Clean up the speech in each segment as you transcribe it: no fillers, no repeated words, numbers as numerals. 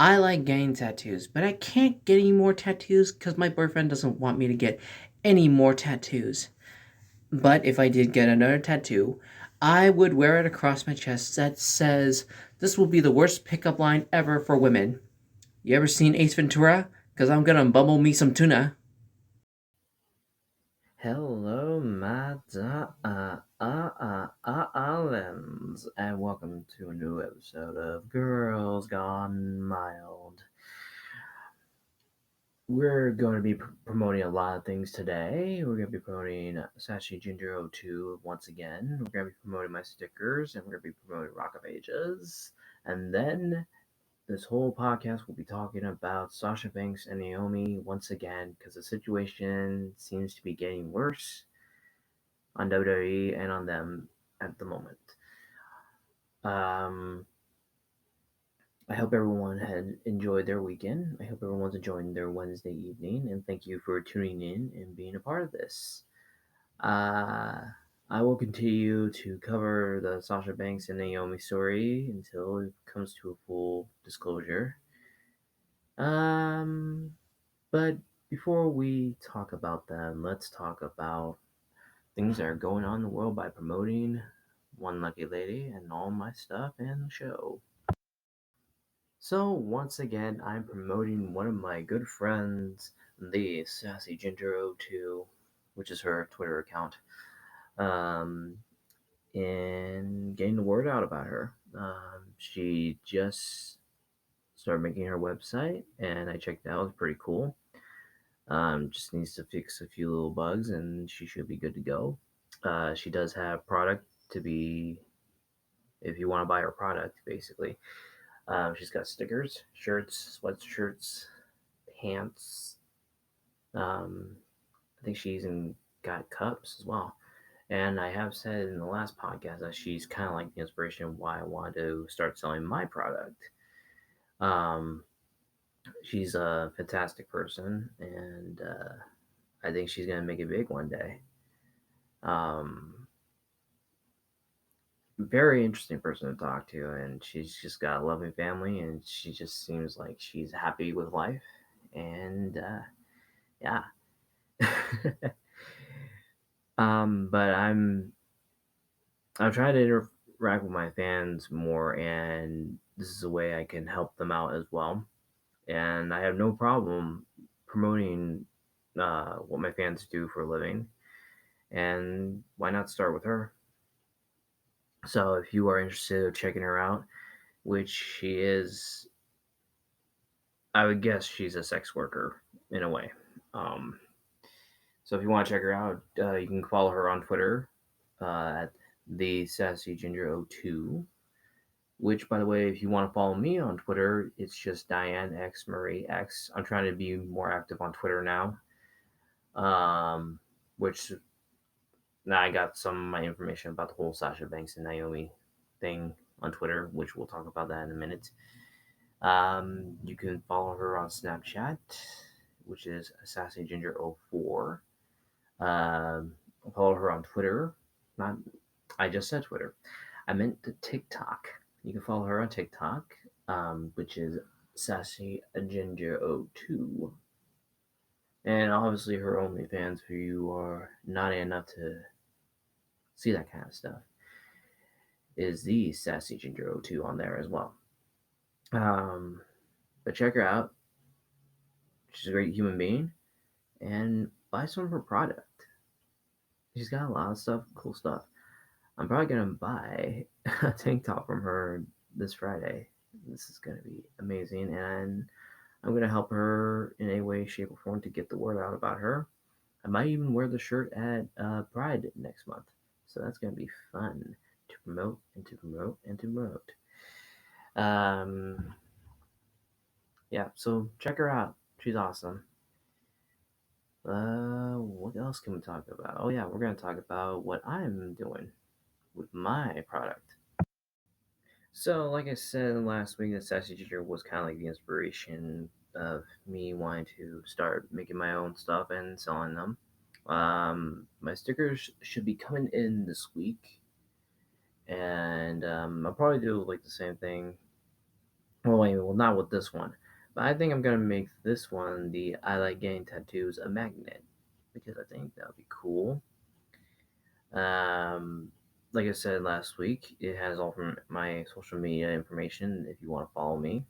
I like getting tattoos, but I can't get any more tattoos because my boyfriend doesn't want me to get any more tattoos. But if I did get another tattoo, I would wear it across my chest that says, "This will be the worst pickup line ever for women." You ever seen Ace Ventura? Because I'm gonna bubble me some tuna. Hello, my islands, and welcome to a new episode of Girls Gone Mild. We're going to be promoting a lot of things today. We're going to be promoting Sashi Ginger 02 once again. We're going to be promoting my stickers, and we're going to be promoting Rock of Ages. And then this whole podcast will be talking about Sasha Banks and Naomi once again because the situation seems to be getting worse on WWE and on them at the moment. Um, I hope everyone had enjoyed their weekend. I hope everyone's enjoying their Wednesday evening, and thank you for tuning in and being a part of this. Uh, I will continue to cover the Sasha Banks and Naomi story until it comes to a full disclosure. Um, but before we talk about them, let's talk about things that are going on in the world by promoting One Lucky Lady and all my stuff and the show. So, once again, I'm promoting one of my good friends, the Sassy Ginger 02, which is her Twitter account, um, and getting the word out about her. She just started making her website, and I checked it out. It was pretty cool. Just needs to fix a few little bugs, and she should be good to go. She does have product to be if you want to buy her product, basically. She's got stickers, shirts, sweatshirts, pants. Um, I think she's even got cups as well. And I have said in the last podcast that she's kind of like the inspiration why I wanted to start selling my product. Um, she's a fantastic person, and I think she's gonna make it big one day. Um, Very interesting person to talk to, and she's just got a loving family, and she just seems like she's happy with life, and yeah. But I'm trying to interact with my fans more, and this is a way I can help them out as well. And I have no problem promoting what my fans do for a living, and why not start with her? So if you are interested in checking her out, which she is, I would guess she's a sex worker in a way. Um, so if you want to check her out, you can follow her on Twitter at the Sassy Ginger 02. Which, by the way, if you want to follow me on Twitter, it's just DianeXMarieX. I'm trying to be more active on Twitter now. Um, which now I got some of my information about the whole Sasha Banks and Naomi thing on Twitter, which we'll talk about that in a minute. You can follow her on Snapchat, which is SassyGinger04. Um, Follow her on Twitter. Not, I just said Twitter. I meant the TikTok. You can follow her on TikTok, which is SassyGinger02. And obviously her OnlyFans for you are naughty enough to see that kind of stuff is the Sassy Ginger 02 on there as well. Um, but check her out. She's a great human being and buy some of her product. She's got a lot of stuff, cool stuff. I'm probably gonna buy a tank top from her this Friday. This is gonna be amazing, and I'm gonna help her in a way, shape, or form to get the word out about her. I might even wear the shirt at Pride next month, so that's gonna be fun to promote and to promote and to promote. Um, yeah, so check her out. She's awesome. What else can we talk about? Oh yeah, we're gonna talk about what I'm doing with my product. So, like I said last week, the Sassy Teacher was kind of like the inspiration of me wanting to start making my own stuff and selling them. My stickers should be coming in this week, and I'll probably do like the same thing Well, wait, well, not with this one, but I think I'm gonna make this one the I like getting tattoos a magnet because I think that would be cool. Um, like I said last week, it has all from my social media information if you want to follow me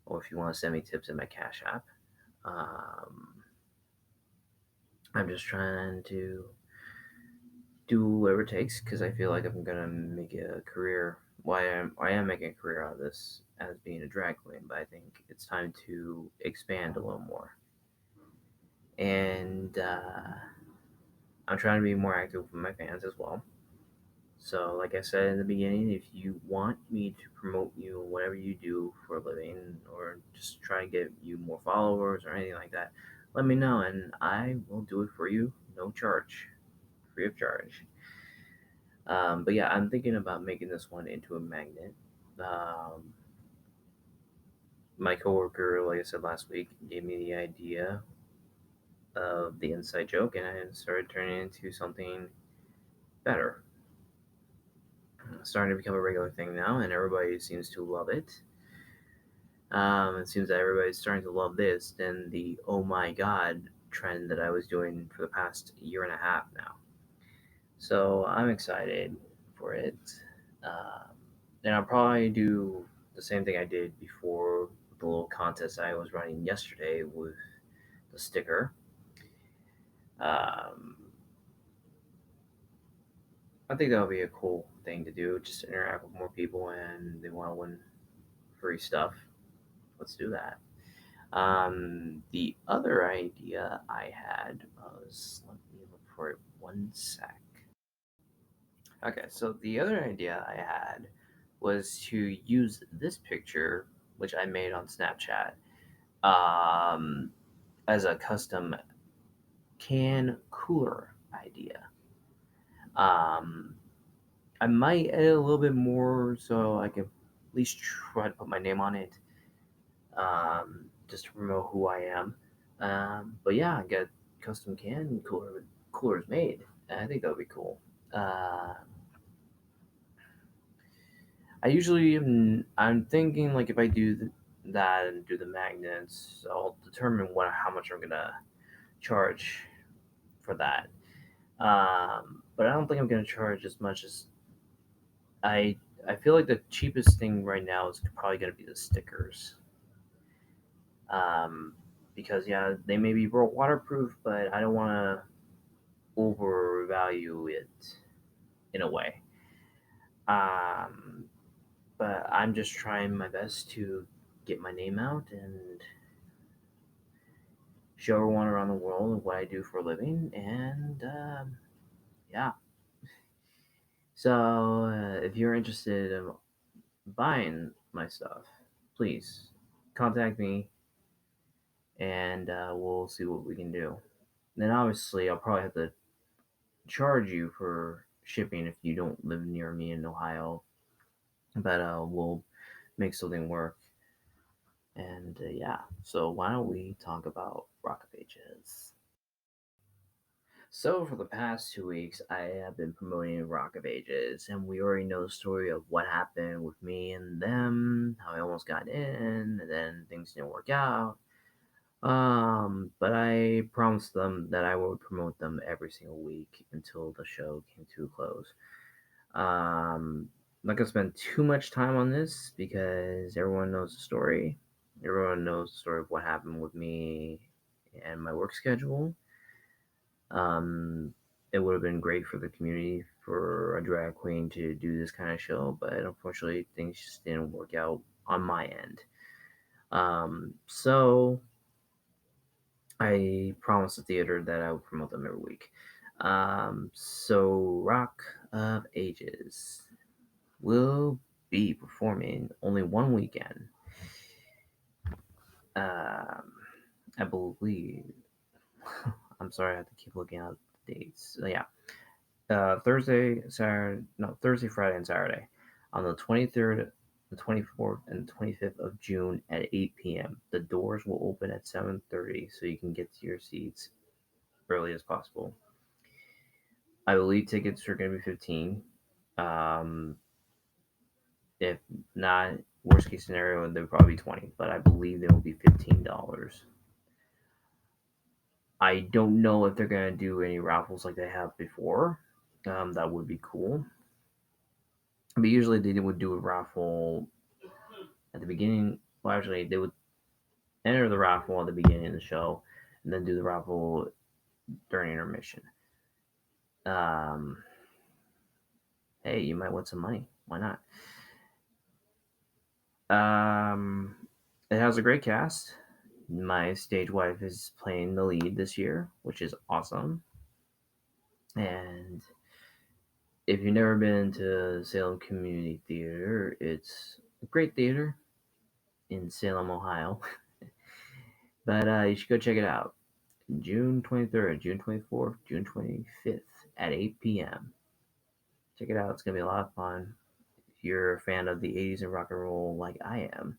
or if you want to send me tips in my Cash App. Um, I'm just trying to do whatever it takes because I feel like I'm gonna make a career. I am making a career out of this as being a drag queen, but I think it's time to expand a little more. And I'm trying to be more active with my fans as well. So, like I said in the beginning, if you want me to promote you, whatever you do for a living, or just try and get you more followers or anything like that, let me know and I will do it for you, no charge, free of charge. But yeah, I'm thinking about making this one into a magnet. Um, my coworker, like I said last week, gave me the idea of the inside joke, and I started turning it into something better. It's starting to become a regular thing now, and everybody seems to love it. It seems that everybody's starting to love this than the oh my god trend that I was doing for the past year and a half now. So I'm excited for it. Um, and I'll probably do the same thing I did before the little contest I was running yesterday with the sticker. Um, I think that'll be a cool thing to do, just to interact with more people and they want to win free stuff. Let's do that. The other idea I had was, let me look for it one sec. Okay, so the other idea I had was to use this picture, which I made on Snapchat, um, as a custom can cooler idea. Um, I might edit a little bit more so I can at least try to put my name on it, just to promote who I am. But yeah, get custom can coolers made. I think that would be cool. Uh, I'm thinking like if I do that and do the magnets, I'll determine what how much I'm gonna charge for that. But I don't think I'm gonna charge as much as I. I feel like the cheapest thing right now is probably gonna be the stickers. Um, because yeah, they may be waterproof, but I don't want to overvalue it in a way. Um, but I'm just trying my best to get my name out and show everyone around the world what I do for a living. And yeah, so if you're interested in buying my stuff, please contact me and we'll see what we can do. Then obviously, I'll probably have to charge you for shipping if you don't live near me in Ohio, but we'll make something work. And yeah, so why don't we talk about Rock of Ages? So, for the past 2 weeks, I have been promoting Rock of Ages, and we already know the story of what happened with me and them, how I almost got in, and then things didn't work out. But I promised them that I would promote them every single week until the show came to a close. I'm not gonna spend too much time on this because everyone knows the story. Everyone knows the story of what happened with me and my work schedule. Um, it would have been great for the community for a drag queen to do this kind of show, but unfortunately, things just didn't work out on my end. So I promised the theater that I would promote them every week. So Rock of Ages will be performing only one weekend. Um, I believe. I'm sorry, I have to keep looking at the dates. Yeah, Thursday, Saturday, no, Thursday, Friday, and Saturday, on the 23rd, the 24th, and 25th of June at 8 p.m. The doors will open at 7:30, so you can get to your seats early as possible. I believe tickets are going to be 15. Um, if not, Worst case scenario, they would probably be 20, but I believe they will be $15. I don't know if they're gonna do any raffles like they have before. That would be cool. But usually they would do a raffle at the beginning. Well, actually, they would enter the raffle at the beginning of the show, and then do the raffle during intermission. Um, hey, you might win some money. Why not? Um, it has a great cast. My stage wife is playing the lead this year, which is awesome. And if you've never been to Salem Community Theater, it's a great theater in Salem, Ohio. But you should go check it out. June 23rd, June 24th, June 25th at 8 p.m. Check it out. It's going to be a lot of fun. If you're a fan of the 80s and rock and roll like I am,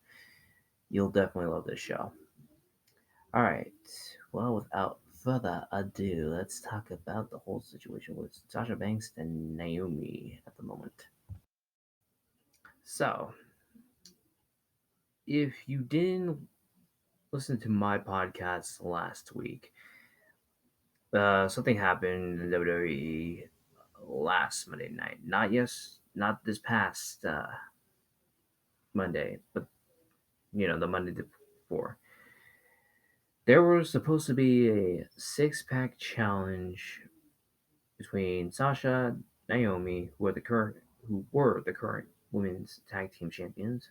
you'll definitely love this show. All right. Well, without further ado, let's talk about the whole situation with Sasha Banks and Naomi at the moment. So, if you didn't listen to my podcast last week, something happened in WWE last Monday night. Not this past Monday, but the Monday before. There was supposed to be a six-pack challenge between Sasha, Naomi, who were the current women's tag team champions,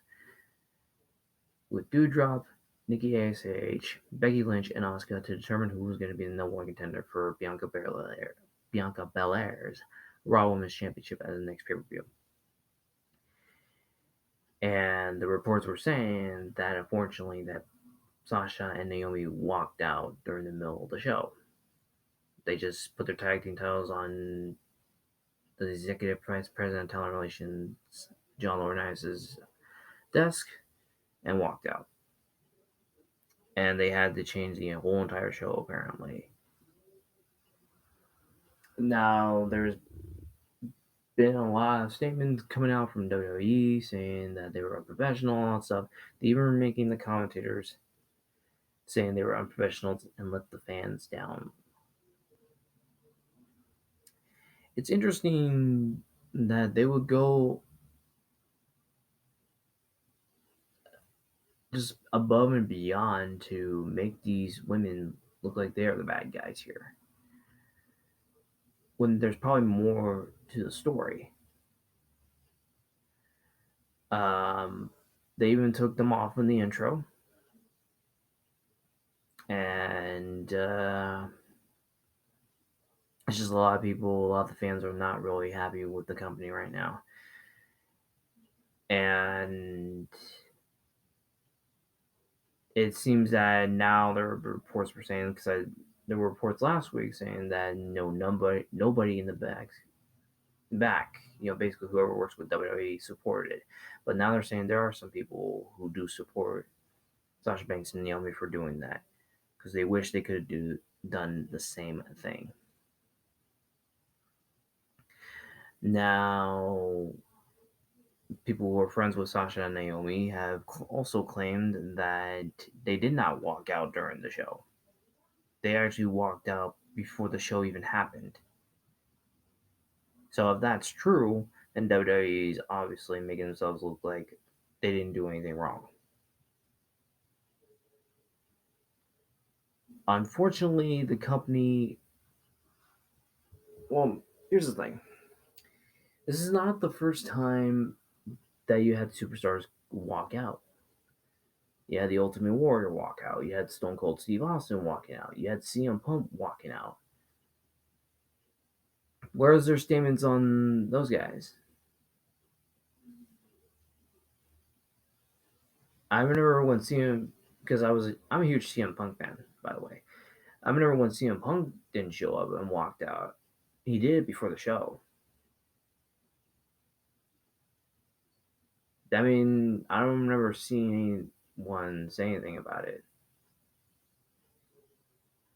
with Doudrop, Nikki ASH, Becky Lynch, and Asuka to determine who was going to be the number one contender for Bianca Belair's Raw Women's Championship at the next pay-per-view. And the reports were saying that unfortunately that Sasha and Naomi walked out during the middle of the show. They just put their tag team titles on the executive vice president of talent relations, John Laurinaitis' desk, and walked out. And they had to change the whole entire show apparently. Now there's been a lot of statements coming out from WWE saying that they were unprofessional and all that stuff. They even were making the commentators saying they were unprofessional and let the fans down. It's interesting that they would go just above and beyond to make these women look like they are the bad guys here, when there's probably more to the story. Um, they even took them off in the intro, and it's just a lot of the fans are not really happy with the company right now. And it seems that now there are reports were saying, because there were reports last week saying that nobody in the back, basically whoever works with WWE supported it. But now they're saying there are some people who do support Sasha Banks and Naomi for doing that, because they wish they could have done the same thing. Now, people who are friends with Sasha and Naomi have also claimed that they did not walk out during the show. They actually walked out before the show even happened. So if that's true, then WWE is obviously making themselves look like they didn't do anything wrong. Unfortunately, the company. Well, here's the thing. This is not the first time that you had superstars walk out. You had the Ultimate Warrior walk out. You had Stone Cold Steve Austin walking out. You had CM Punk walking out. Where's their statements on those guys? I remember when CM, because I'm a huge CM Punk fan, by the way. I remember when CM Punk didn't show up and walked out. He did before the show. I mean, I don't remember seeing anyone say anything about it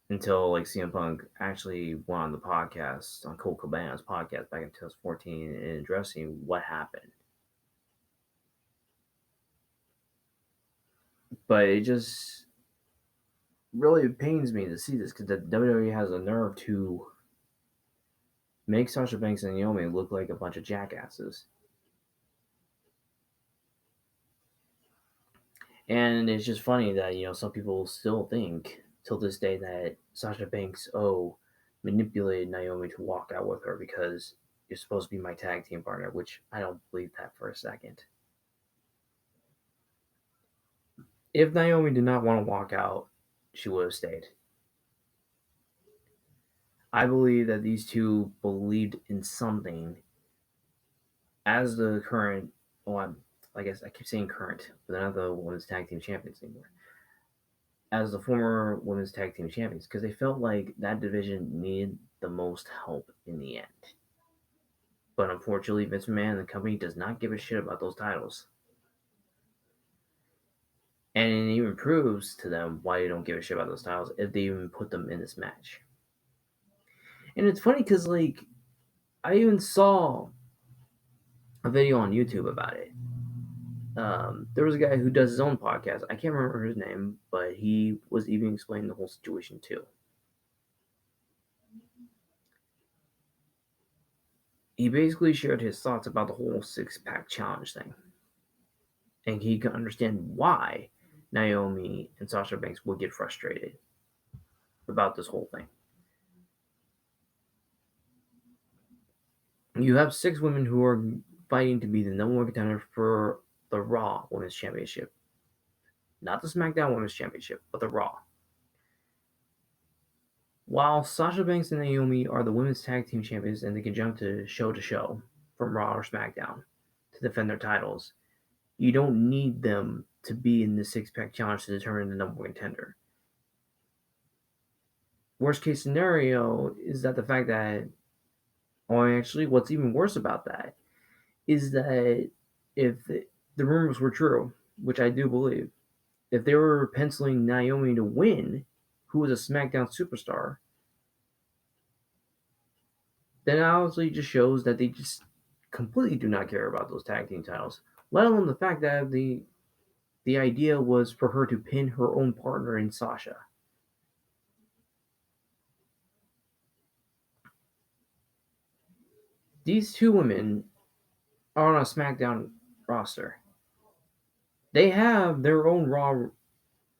until like CM Punk actually went on the podcast, on Colt Cabana's podcast back in 2014, and addressing what happened. But it just really pains me to see this because the WWE has a nerve to make Sasha Banks and Naomi look like a bunch of jackasses. And it's just funny that, some people still think till this day that Sasha Banks, manipulated Naomi to walk out with her because you're supposed to be my tag team partner, which I don't believe that for a second. If Naomi did not want to walk out, she would have stayed. I believe that these two believed in something as the current, I guess I keep saying current, but they're not the women's tag team champions anymore. As the former women's tag team champions, because they felt like that division needed the most help in the end. But unfortunately, Vince McMahon and the company does not give a shit about those titles. And it even proves to them why they don't give a shit about those titles if they even put them in this match. And it's funny because, I even saw a video on YouTube about it. There was a guy who does his own podcast. I can't remember his name, but he was even explaining the whole situation too. He basically shared his thoughts about the whole six-pack challenge thing. And he could understand why Naomi and Sasha Banks would get frustrated about this whole thing. You have six women who are fighting to be the number one contender for the Raw Women's Championship. Not the SmackDown Women's Championship, but the Raw. While Sasha Banks and Naomi are the women's tag team champions and they can jump to show from Raw or SmackDown to defend their titles, you don't need them to be in the six-pack challenge to determine the number one contender. Worst case scenario is that the fact that, actually, what's even worse about that is that if the rumors were true, which I do believe, if they were penciling Naomi to win, who was a SmackDown superstar, then it obviously just shows that they just completely do not care about those tag team titles. Let alone the fact that the idea was for her to pin her own partner in Sasha. These two women are on a SmackDown roster. They have their own Raw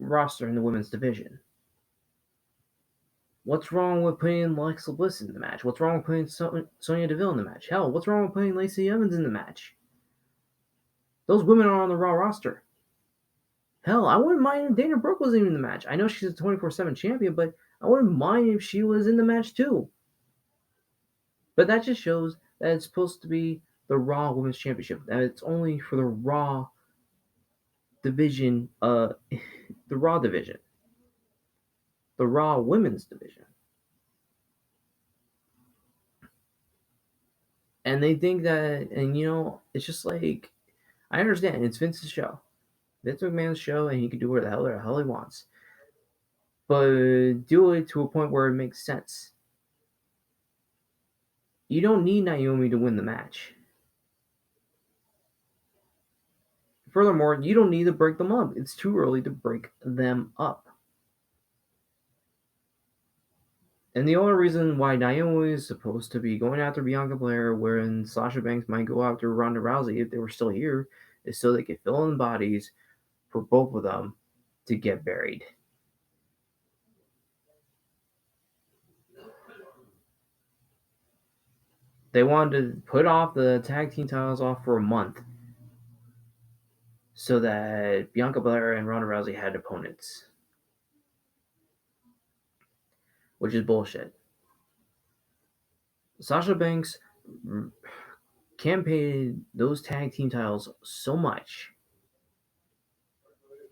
roster in the women's division. What's wrong with putting Alexa Bliss in the match? What's wrong with putting Sonya Deville in the match? Hell, what's wrong with putting Lacey Evans in the match? Those women are on the Raw roster. Hell, I wouldn't mind if Dana Brooke was even in the match. I know she's a 24/7 champion, but I wouldn't mind if she was in the match too. But that just shows that it's supposed to be the Raw Women's Championship. That it's only for the Raw division, the Raw division, the Raw Women's division. And they think that, and it's just like, I understand it's Vince's show. Vince McMahon's show, and he can do whatever the hell he wants. But do it to a point where it makes sense. You don't need Naomi to win the match. Furthermore, you don't need to break them up. It's too early to break them up. And the only reason why Naomi is supposed to be going after Bianca Belair, wherein Sasha Banks might go after Ronda Rousey if they were still here, is so they could fill in bodies for both of them to get buried. They wanted to put off the tag team titles off for a month so that Bianca Belair and Ronda Rousey had opponents, which is bullshit. Sasha Banks campaigned those tag team titles so much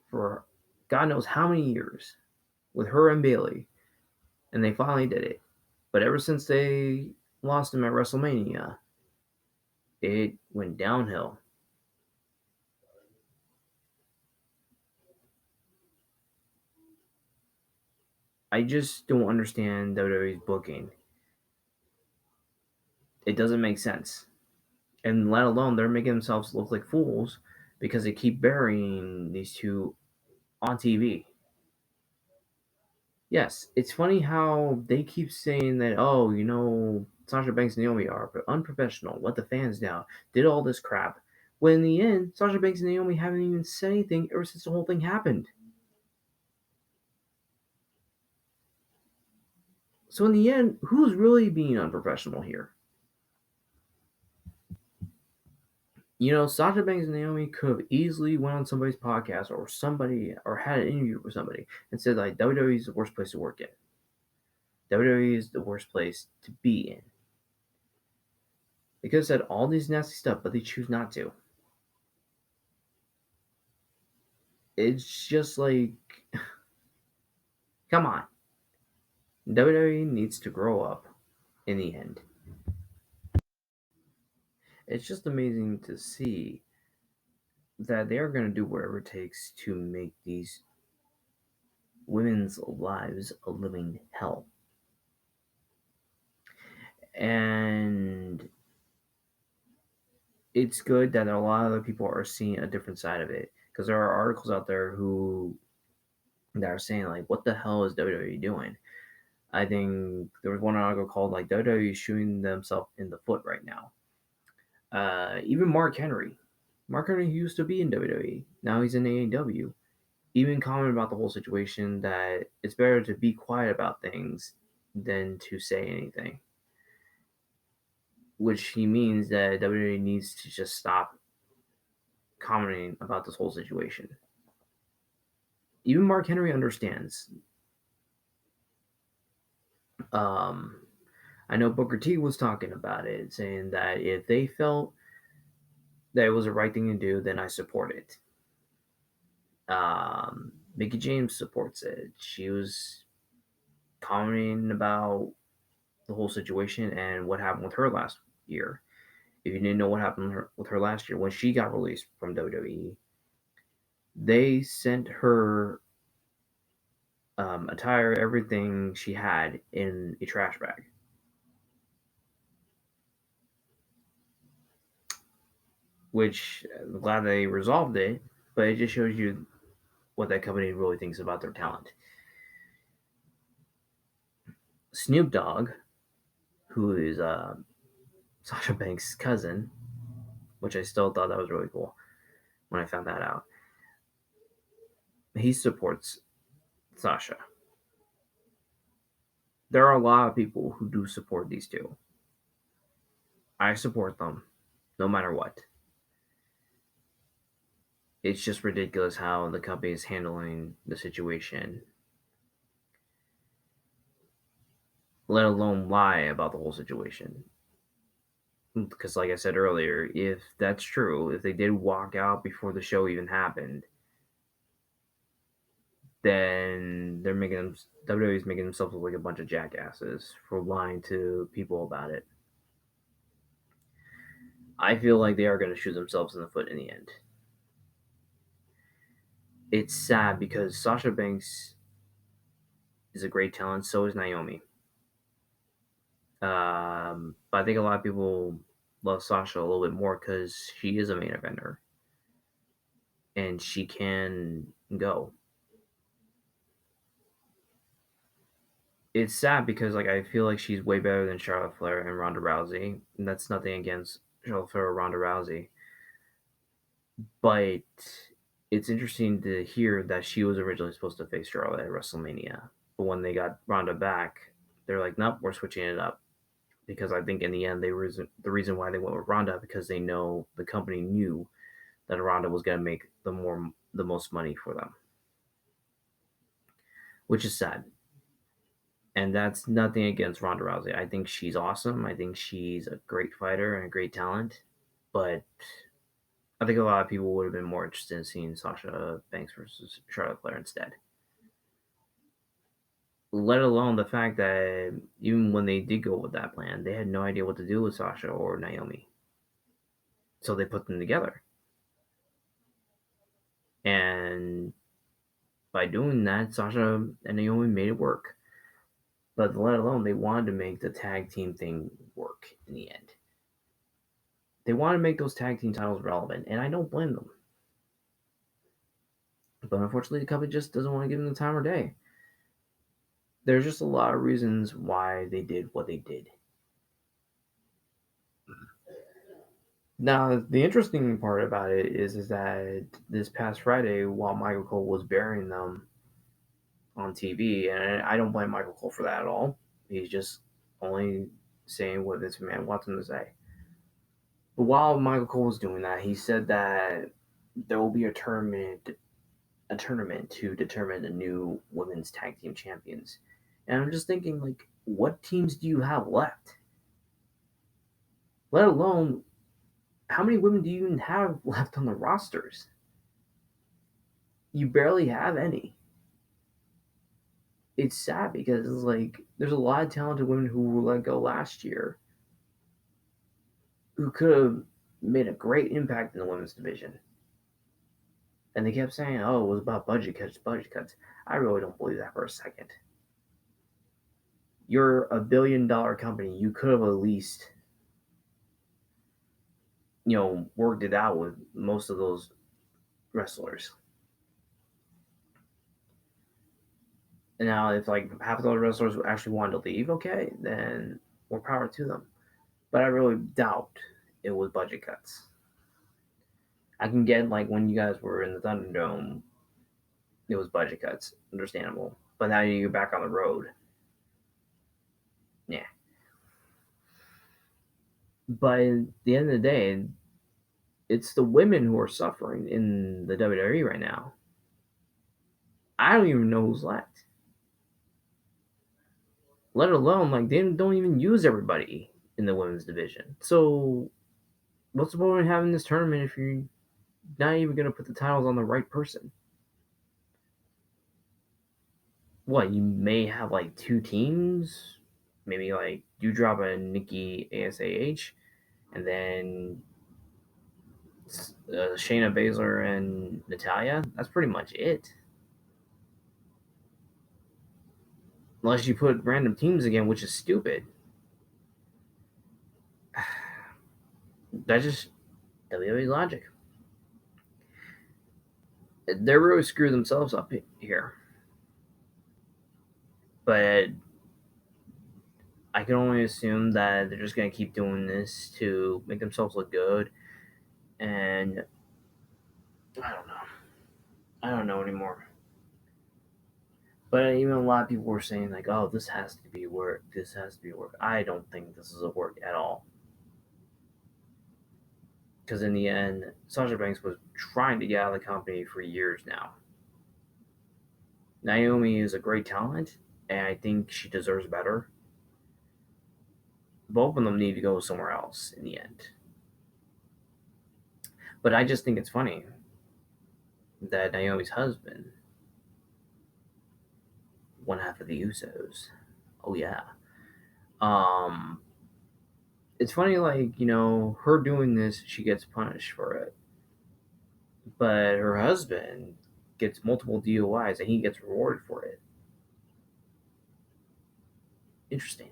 for God knows how many years with her and Bayley, and they finally did it. But ever since they lost them at WrestleMania, it went downhill. I just don't understand WWE's booking. It doesn't make sense. And let alone they're making themselves look like fools because they keep burying these two on TV. Yes, it's funny how they keep saying that, oh, Sasha Banks and Naomi are unprofessional, let the fans down, did all this crap. When in the end, Sasha Banks and Naomi haven't even said anything ever since the whole thing happened. So in the end, who's really being unprofessional here? Sasha Banks and Naomi could have easily went on somebody's podcast or had an interview with somebody and said like WWE is the worst place to work in. WWE is the worst place to be in. They could have said all these nasty stuff, but they choose not to. It's just like, come on. WWE needs to grow up in the end. It's just amazing to see that they are going to do whatever it takes to make these women's lives a living hell. And it's good that a lot of other people are seeing a different side of it because there are articles out there that are saying like, what the hell is WWE doing? I think there was one article called like WWE is shooting themselves in the foot right now. Even Mark Henry. Mark Henry used to be in WWE. Now he's in AEW. Even commented about the whole situation that it's better to be quiet about things than to say anything. Which he means that WWE needs to just stop commenting about this whole situation. Even Mark Henry understands. Um, I know Booker T was talking about it, saying that if they felt that it was the right thing to do, then I support it. Mickey James supports it. She was commenting about the whole situation and what happened with her last year. If you didn't know what happened with her last year, when she got released from WWE, they sent her attire, everything she had, in a trash bag. Which I'm glad they resolved it, but it just shows you what that company really thinks about their talent. Snoop Dogg, who is Sasha Banks' cousin, which I still thought that was really cool when I found that out. He supports Sasha. There are a lot of people who do support these two. I support them no matter what. It's just ridiculous how the company is handling the situation, let alone lie about the whole situation. Because, like I said earlier, if that's true, if they did walk out before the show even happened, then they're making them WWE's making themselves look like a bunch of jackasses for lying to people about it. I feel like they are going to shoot themselves in the foot in the end. It's sad because Sasha Banks is a great talent. So is Naomi. But I think a lot of people love Sasha a little bit more because she is a main eventer and she can go. It's sad because like I feel like she's way better than Charlotte Flair and Ronda Rousey. And that's nothing against Charlotte Flair or Ronda Rousey, but it's interesting to hear that she was originally supposed to face Charlotte at WrestleMania, but when they got Ronda back, they're like, nope, we're switching it up because I think in the end the reason why they went with Ronda because they know the company knew that Ronda was going to make the most money for them, which is sad. And that's nothing against Ronda Rousey. I think she's awesome. I think she's a great fighter and a great talent. But I think a lot of people would have been more interested in seeing Sasha Banks versus Charlotte Flair instead. Let alone the fact that even when they did go with that plan, they had no idea what to do with Sasha or Naomi. So they put them together. And by doing that, Sasha and Naomi made it work. But let alone they wanted to make the tag team thing work in the end. They wanted to make those tag team titles relevant, and I don't blame them. But unfortunately, the company just doesn't want to give them the time of day. There's just a lot of reasons why they did what they did. Now, the interesting part about it is that this past Friday, while Michael Cole was burying them on TV, and I don't blame Michael Cole for that at all. He's just only saying what this man wants him to say. But while Michael Cole was doing that, he said that there will be a tournament to determine the new women's tag team champions. And I'm just thinking, like, what teams do you have left? Let alone, how many women do you even have left on the rosters? You barely have any. It's sad because it's like there's a lot of talented women who were let go last year who could have made a great impact in the women's division. And they kept saying, "Oh, it was about budget cuts, budget cuts." I really don't believe that for a second. You're a billion-dollar company. You could have at least, worked it out with most of those wrestlers. And now, if like half of those wrestlers actually wanted to leave, okay, then more power to them. But I really doubt it was budget cuts. I can get like when you guys were in the Thunderdome, it was budget cuts, understandable. But now you're back on the road, yeah. But at the end of the day, it's the women who are suffering in the WWE right now. I don't even know who's left. Let alone like they don't even use everybody in the women's division. So what's the point of having this tournament if you're not even gonna put the titles on the right person? What, you may have like two teams, maybe like you drop a Nikki ASAH, and then Shayna Baszler and Natalia. That's pretty much it. Unless you put random teams again, which is stupid. That's just WWE logic. They really screw themselves up here. But I can only assume that they're just going to keep doing this to make themselves look good. And I don't know. I don't know anymore. But even a lot of people were saying, like, oh, this has to be work. This has to be work. I don't think this is a work at all. Because in the end, Sasha Banks was trying to get out of the company for years now. Naomi is a great talent, and I think she deserves better. Both of them need to go somewhere else in the end. But I just think it's funny that Naomi's husband, one half of the Usos, oh yeah, um, it's funny like her doing this, she gets punished for it, but her husband gets multiple DUIs and he gets rewarded for it. Interesting.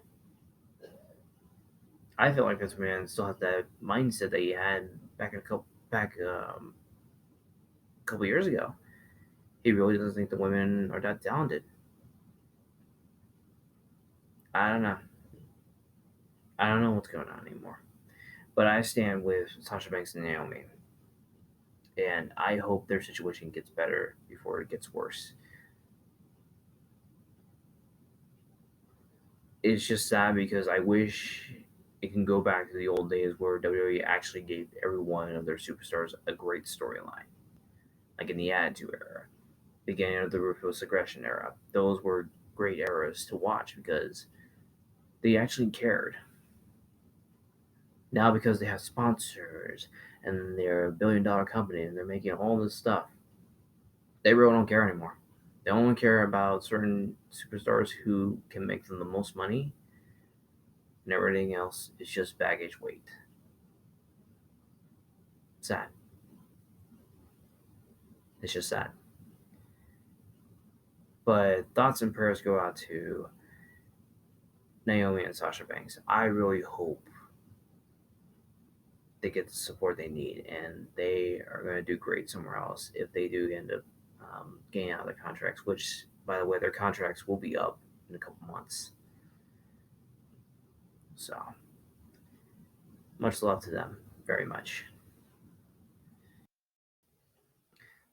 I feel like this man still has that mindset that he had back a couple years ago. He really doesn't think the women are that talented. I don't know. I don't know what's going on anymore. But I stand with Sasha Banks and Naomi, and I hope their situation gets better before it gets worse. It's just sad because I wish it can go back to the old days where WWE actually gave every one of their superstars a great storyline, like in the Attitude Era, beginning of the Ruthless Aggression Era. Those were great eras to watch because they actually cared. Now, because they have sponsors and they're a $1 billion company and they're making all this stuff, they really don't care anymore. They only care about certain superstars who can make them the most money, and everything else is just baggage weight. Sad. It's just sad. But thoughts and prayers go out to Naomi and Sasha Banks. I really hope they get the support they need and they are going to do great somewhere else if they do end up getting out of their contracts, which, by the way, their contracts will be up in a couple months. So, much love to them, very much.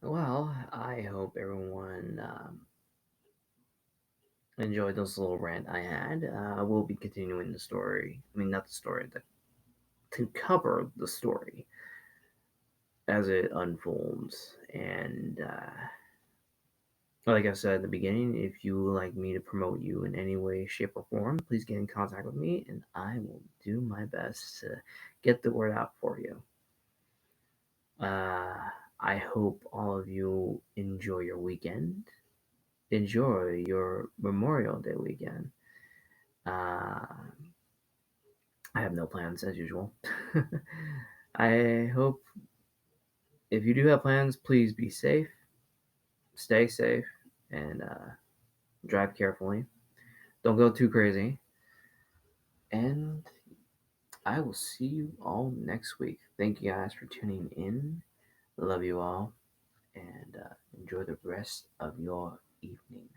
Well, I hope everyone enjoyed this little rant I had. We'll be continuing the story. I mean, not the story, to cover the story as it unfolds. And like I said at the beginning, if you would like me to promote you in any way, shape, or form, please get in contact with me, and I will do my best to get the word out for you. Uh, I hope all of you enjoy your weekend. Enjoy your Memorial Day weekend. Uh, I have no plans as usual. I hope if you do have plans, please be safe, stay safe, and drive carefully. Don't go too crazy. And I will see you all next week. Thank you guys for tuning in. Love you all, and enjoy the rest of your evening.